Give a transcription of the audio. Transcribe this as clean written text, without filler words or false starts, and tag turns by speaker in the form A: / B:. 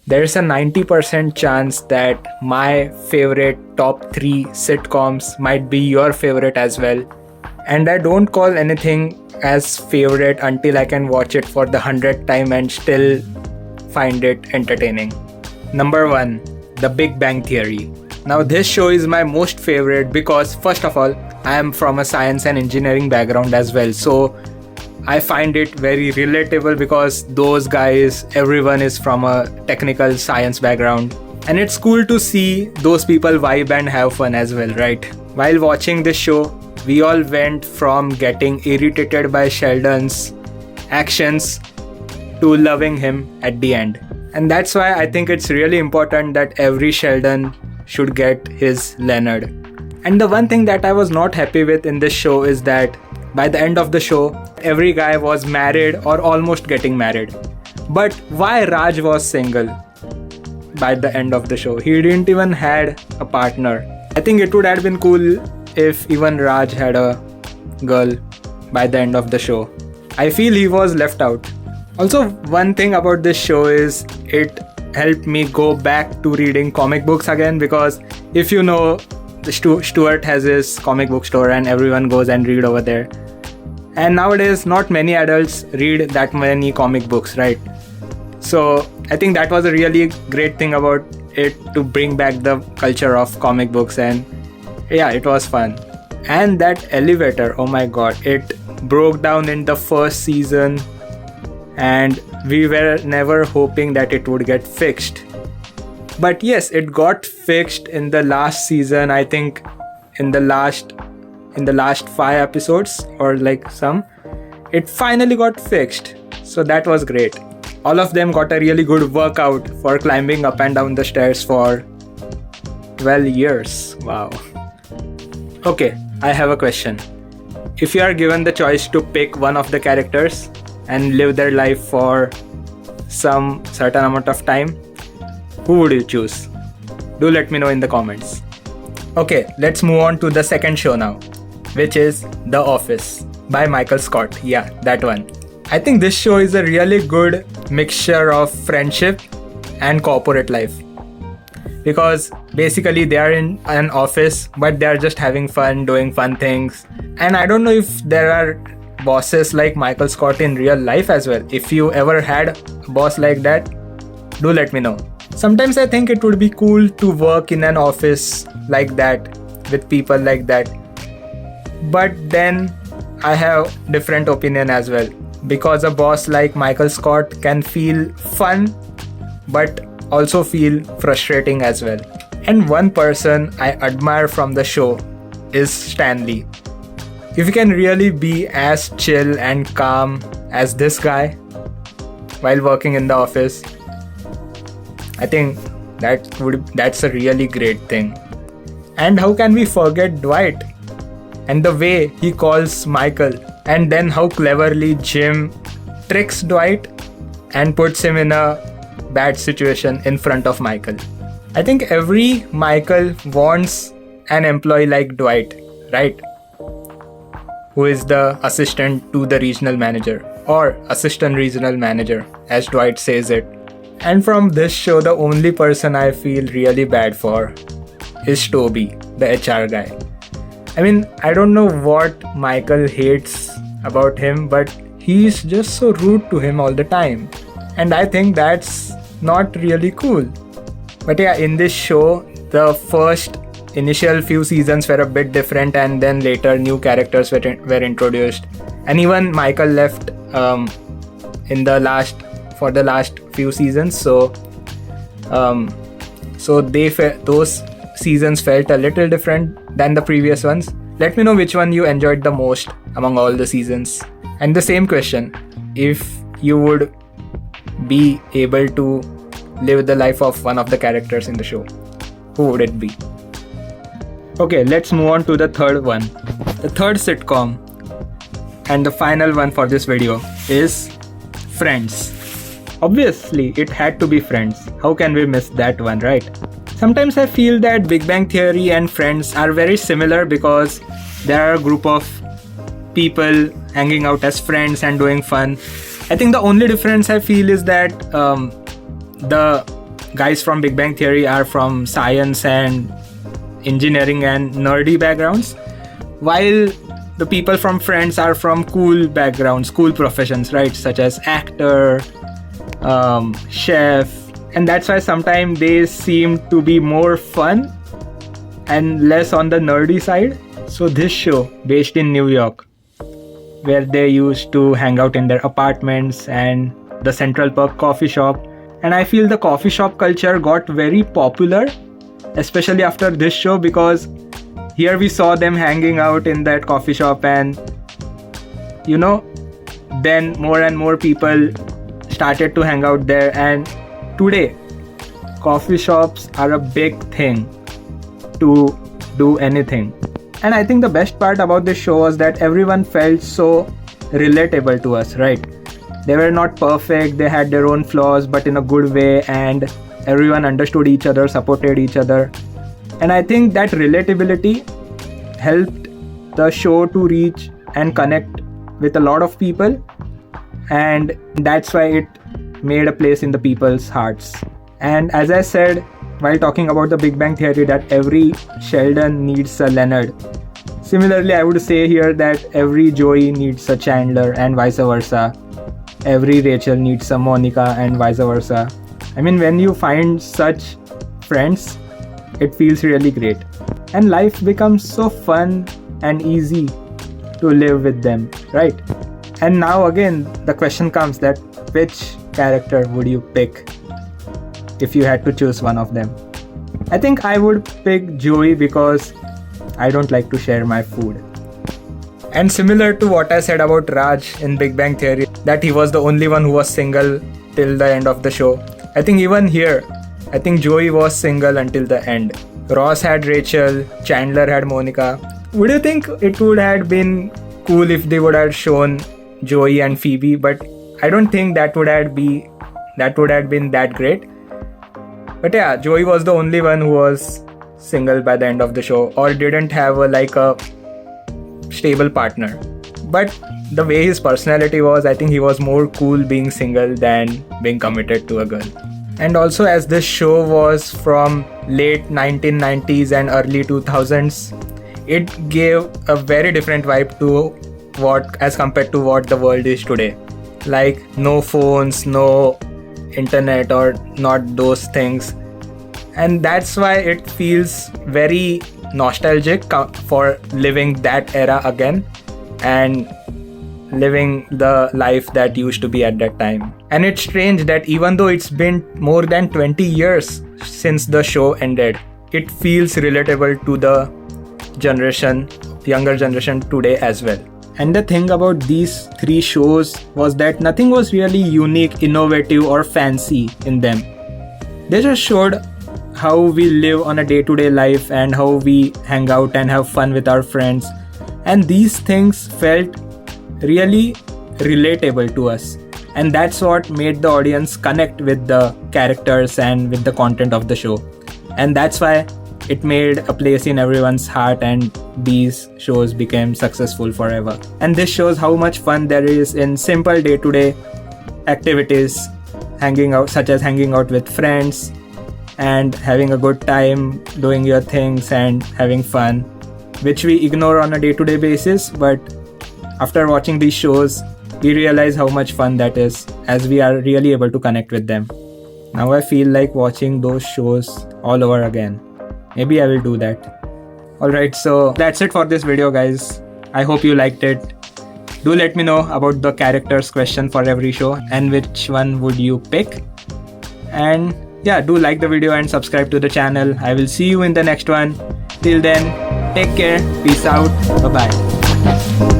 A: there's a 90% chance that my favorite top 3 sitcoms might be your favorite as well. And I don't call anything as favorite until I can watch it for the 100th time and still find it entertaining. Number 1, The Big Bang Theory. Now this show is my most favorite because first of all, I am from a science and engineering background as well. So I find it very relatable because those guys, everyone is from a technical science background. And it's cool to see those people vibe and have fun as well, right? While watching this show, we all went from getting irritated by Sheldon's actions to loving him at the end. And that's why I think it's really important that every Sheldon should get his Leonard. And the one thing that I was not happy with in this show is that by the end of the show, every guy was married or almost getting married. But why Raj was single by the end of the show? He didn't even had a partner. I think it would have been cool if even Raj had a girl by the end of the show. I feel he was left out. Also, one thing about this show is it helped me go back to reading comic books again, because if you know, Stuart has his comic book store and everyone goes and read over there. And nowadays, not many adults read that many comic books, right? So I think that was a really great thing about it, to bring back the culture of comic books. And yeah, it was fun. And that elevator, oh my god, it broke down in the first season and we were never hoping that it would get fixed. But yes, it got fixed in the last season. I think in the last 5 episodes or like some, it finally got fixed. So that was great. All of them got a really good workout for climbing up and down the stairs for 12 years. Wow. Okay, I have a question. If you are given the choice to pick one of the characters and live their life for some certain amount of time, who would you choose? Do let me know in the comments. Okay, let's move on to the second show now, which is The Office by Michael Scott. Yeah, that one. I think this show is a really good mixture of friendship and corporate life. Because basically they are in an office, but they are just having fun, doing fun things. And I don't know if there are bosses like Michael Scott in real life as well. If you ever had a boss like that, do let me know. Sometimes I think it would be cool to work in an office like that, with people like that. But then I have different opinion as well. Because a boss like Michael Scott can feel fun, but also feel frustrating as well. And one person I admire from the show is Stanley. If you can really be as chill and calm as this guy while working in the office, I think that's a really great thing. And how can we forget Dwight and the way he calls Michael, and then how cleverly Jim tricks Dwight and puts him in a bad situation in front of Michael. I think every Michael wants an employee like Dwight, right? Who is the assistant to the regional manager, or assistant regional manager, as Dwight says it. And from this show, the only person I feel really bad for is Toby, the HR guy. I mean, I don't know what Michael hates about him, but he's just so rude to him all the time. And I think that's not really cool. But yeah, in this show, the first initial few seasons were a bit different, and then later new characters were introduced. And even Michael left for the last few seasons. So those seasons felt a little different than the previous ones. Let me know which one you enjoyed the most among all the seasons. And the same question, if you would be able to live the life of one of the characters in the show, who would it be? Okay, let's move on to the third one. The third sitcom and the final one for this video is Friends. Obviously, it had to be Friends. How can we miss that one, right? Sometimes I feel that Big Bang Theory and Friends are very similar because there are a group of people hanging out as friends and doing fun. I think the only difference I feel is that the guys from Big Bang Theory are from science and engineering and nerdy backgrounds, while the people from Friends are from cool backgrounds, cool professions, right? Such as actor, chef, and that's why sometimes they seem to be more fun and less on the nerdy side. So this show, based in New York, where they used to hang out in their apartments and the Central Park coffee shop, and I feel the coffee shop culture got very popular, especially after this show, because here we saw them hanging out in that coffee shop, and then more and more people started to hang out there, and today coffee shops are a big thing to do anything. And I think the best part about this show was that everyone felt so relatable to us, right? They were not perfect, they had their own flaws, but in a good way, and everyone understood each other, supported each other. And I think that relatability helped the show to reach and connect with a lot of people, and that's why it made a place in the people's hearts. And as I said while talking about the Big Bang Theory, that every Sheldon needs a Leonard. Similarly, I would say here that every Joey needs a Chandler and vice versa. Every Rachel needs a Monica and vice versa. I mean, when you find such friends, it feels really great. And life becomes so fun and easy to live with them, right? And now again, the question comes that which character would you pick if you had to choose one of them? I think I would pick Joey because I don't like to share my food. And similar to what I said about Raj in Big Bang Theory, that he was the only one who was single till the end of the show, I think even here, I think Joey was single until the end. Ross had Rachel, Chandler had Monica. Would you think it would have been cool if they would have shown Joey and Phoebe? But I don't think that would have been that great. But yeah, Joey was the only one who was single by the end of the show, or didn't have a stable partner. But the way his personality was, I think he was more cool being single than being committed to a girl. And also, as this show was from late 1990s and early 2000s, it gave a very different vibe to as compared to what the world is today. Like no phones, no internet, or not those things. And that's why it feels very nostalgic for living that era again and living the life that used to be at that time. And it's strange that even though it's been more than 20 years since the show ended, it feels relatable to the younger generation today as well. And the thing about these three shows was that nothing was really unique, innovative, or fancy in them. They just showed how we live on a day-to-day life and how we hang out and have fun with our friends. And these things felt really relatable to us. And that's what made the audience connect with the characters and with the content of the show. And that's why it made a place in everyone's heart, and these shows became successful forever. And this shows how much fun there is in simple day-to-day activities, such as hanging out with friends and having a good time, doing your things and having fun, which we ignore on a day-to-day basis. But after watching these shows, we realize how much fun that is, as we are really able to connect with them. Now I feel like watching those shows all over again. Maybe I will do that. Alright, so that's it for this video, guys. I hope you liked it. Do let me know about the characters question for every show and which one would you pick. And yeah, do like the video and subscribe to the channel. I will see you in the next one. Till then, take care. Peace out. Bye-bye.